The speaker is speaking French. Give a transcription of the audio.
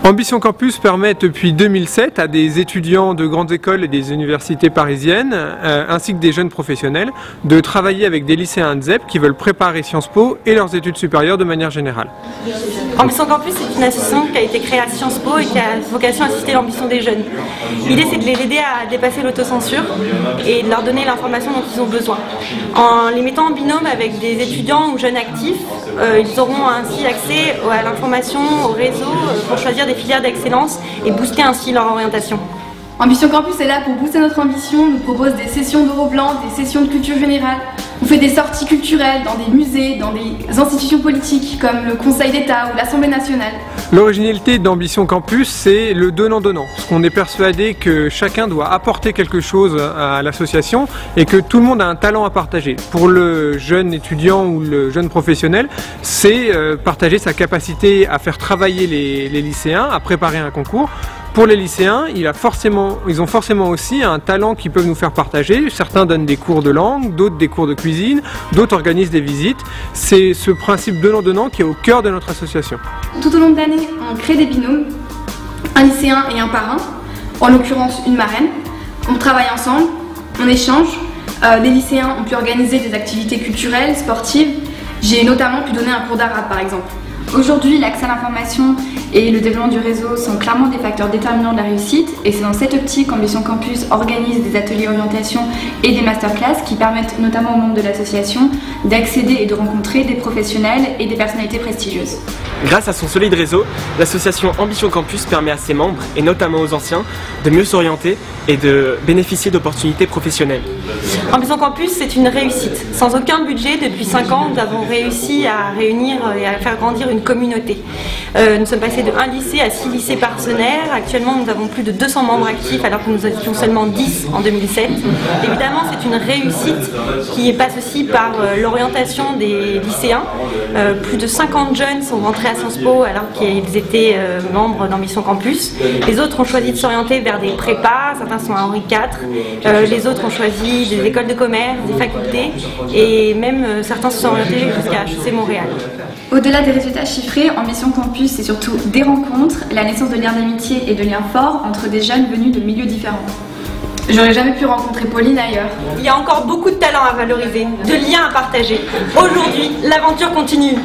Ambition Campus permet depuis 2007 à des étudiants de grandes écoles et des universités parisiennes, ainsi que des jeunes professionnels, de travailler avec des lycéens de ZEP qui veulent préparer Sciences Po et leurs études supérieures de manière générale. Ambition Campus est une association qui a été créée à Sciences Po et qui a vocation à assister l'ambition des jeunes. L'idée, c'est de les aider à dépasser l'autocensure et de leur donner l'information dont ils ont besoin. En les mettant en binôme avec des étudiants ou jeunes actifs, ils auront ainsi accès à l'information, au réseau, pour choisir des filières d'excellence et booster ainsi leur orientation. Ambition Campus est là pour booster notre ambition. On nous propose des sessions d'euro blanc, des sessions de culture générale. On fait des sorties culturelles dans des musées, dans des institutions politiques comme le Conseil d'État ou l'Assemblée nationale. L'originalité d'Ambition Campus, c'est le donnant-donnant. Parce qu'on est persuadé que chacun doit apporter quelque chose à l'association et que tout le monde a un talent à partager. Pour le jeune étudiant ou le jeune professionnel, c'est partager sa capacité à faire travailler les lycéens, à préparer un concours. Pour les lycéens, ils ont forcément aussi un talent qu'ils peuvent nous faire partager. Certains donnent des cours de langue, d'autres des cours de cuisine, d'autres organisent des visites. C'est ce principe donnant-donnant qui est au cœur de notre association. Tout au long de l'année, on crée des binômes, un lycéen et un parrain, en l'occurrence une marraine. On travaille ensemble, on échange. Les lycéens ont pu organiser des activités culturelles, sportives. J'ai notamment pu donner un cours d'arabe par exemple. Aujourd'hui, l'accès à l'information et le développement du réseau sont clairement des facteurs déterminants de la réussite, et c'est dans cette optique qu'Ambition Campus organise des ateliers orientation et des masterclass qui permettent notamment aux membres de l'association d'accéder et de rencontrer des professionnels et des personnalités prestigieuses. Grâce à son solide réseau, l'association Ambition Campus permet à ses membres, et notamment aux anciens, de mieux s'orienter et de bénéficier d'opportunités professionnelles. Ambition Campus, c'est une réussite. Sans aucun budget, depuis 5 ans, nous avons réussi à réunir et à faire grandir une communauté. Nous sommes passés de 1 lycée à 6 lycées partenaires. Actuellement, nous avons plus de 200 membres actifs alors que nous étions seulement 10 en 2007. Évidemment, c'est une réussite qui passe aussi par l'orientation des lycéens. Plus de 50 jeunes sont rentrés à Sciences Po alors qu'ils étaient membres d'Ambition Campus. Les autres ont choisi de s'orienter vers des prépas, certains sont à Henri IV, les autres ont choisi des écoles de commerce, des facultés et même certains se sont orientés jusqu'à HEC Montréal. Au-delà des résultats chiffrés, Ambition Campus, c'est surtout des rencontres, la naissance de liens d'amitié et de liens forts entre des jeunes venus de milieux différents. J'aurais jamais pu rencontrer Pauline ailleurs. Il y a encore beaucoup de talents à valoriser, de liens à partager. Aujourd'hui, l'aventure continue.